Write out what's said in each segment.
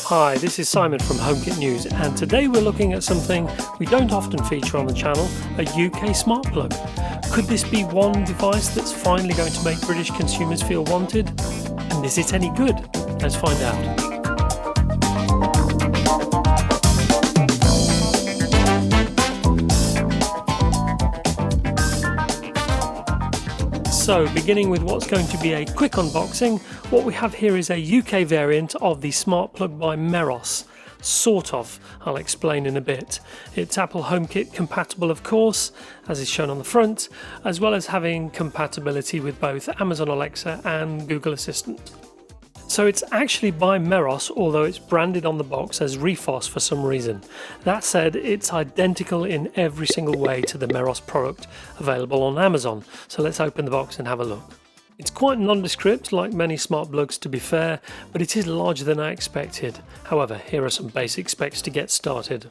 Hi, this is Simon from HomeKit News, and today we're looking at something we don't often feature on the channel, a UK smart plug. Could this be one device that's finally going to make British consumers feel wanted? And is it any good? Let's find out. So, beginning with what's going to be a quick unboxing, what we have here is a UK variant of the smart plug by Meross. Sort of, I'll explain in a bit. It's Apple HomeKit compatible, of course, as is shown on the front, as well as having compatibility with both Amazon Alexa and Google Assistant. So it's actually by Meross, although it's branded on the box as Meross for some reason. That said, it's identical in every single way to the Meross product available on Amazon. So let's open the box and have a look. It's quite nondescript, like many smart plugs to be fair, but it is larger than I expected. However, here are some basic specs to get started.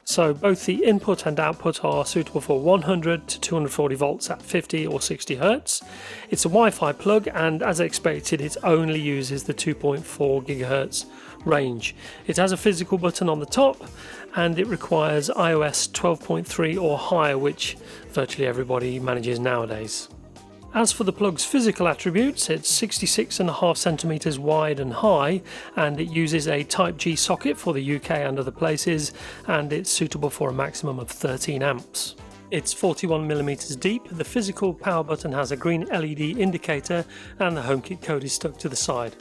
So both the input and output are suitable for 100 to 240 volts at 50 or 60 Hz. It's a Wi-Fi plug, and as expected it only uses the 2.4 GHz range. It has a physical button on the top and it requires iOS 12.3 or higher, which virtually everybody manages nowadays. As for the plug's physical attributes, it's 66.5 centimeters wide and high, and it uses a Type G socket for the UK and other places, and it's suitable for a maximum of 13 amps. It's 41mm deep, the physical power button has a green LED indicator, and the HomeKit code is stuck to the side.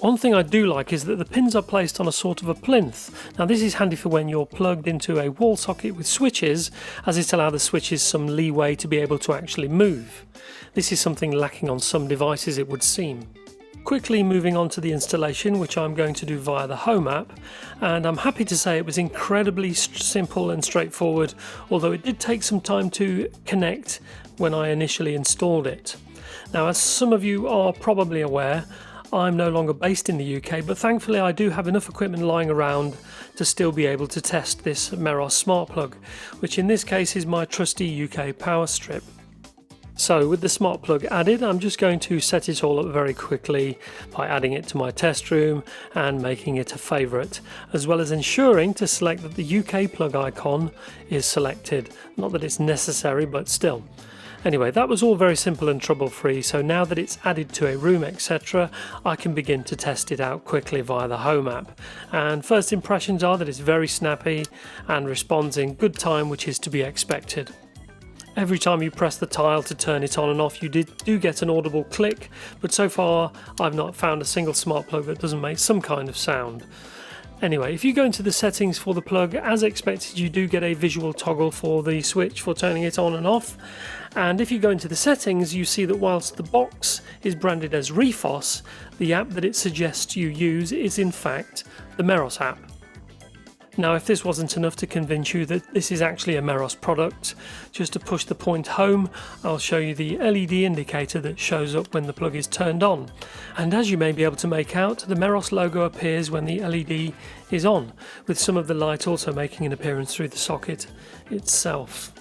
One thing I do like is that the pins are placed on a sort of a plinth. Now this is handy for when you're plugged into a wall socket with switches, as it allows the switches some leeway to be able to actually move. This is something lacking on some devices, it would seem. Quickly moving on to the installation, which I'm going to do via the Home app, and I'm happy to say it was incredibly simple and straightforward, although it did take some time to connect when I initially installed it. Now, as some of you are probably aware, I'm no longer based in the UK, but thankfully I do have enough equipment lying around to still be able to test this Meross smart plug, which in this case is my trusty UK power strip. So with the smart plug added, I'm just going to set it all up very quickly by adding it to my test room and making it a favourite, as well as ensuring to select that the UK plug icon is selected. Not that it's necessary, but still. Anyway, that was all very simple and trouble-free, so now that it's added to a room, etc., I can begin to test it out quickly via the Home app. And first impressions are that it's very snappy and responds in good time, which is to be expected. Every time you press the tile to turn it on and off, you do get an audible click, but so far I've not found a single smart plug that doesn't make some kind of sound. Anyway, if you go into the settings for the plug, as expected you do get a visual toggle for the switch for turning it on and off, and if you go into the settings you see that whilst the box is branded as Meross, the app that it suggests you use is in fact the Meross app. Now, if this wasn't enough to convince you that this is actually a Meross product, just to push the point home, I'll show you the LED indicator that shows up when the plug is turned on. And as you may be able to make out, the Meross logo appears when the LED is on, with some of the light also making an appearance through the socket itself.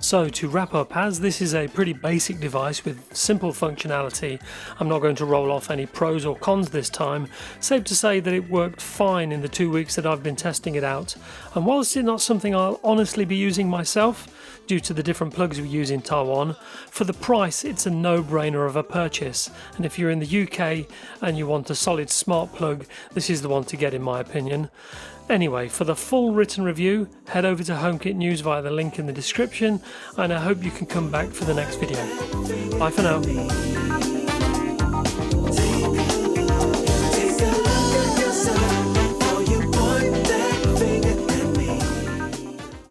So to wrap up, as this is a pretty basic device with simple functionality, I'm not going to roll off any pros or cons this time. Safe to say that it worked fine in the 2 weeks that I've been testing it out, and whilst it's not something I'll honestly be using myself due to the different plugs we use in Taiwan, for the price it's a no-brainer of a purchase, and if you're in the UK and you want a solid smart plug, this is the one to get in my opinion. Anyway, for the full written review, head over to HomeKit News via the link in the description, and I hope you can come back for the next video. Bye for now.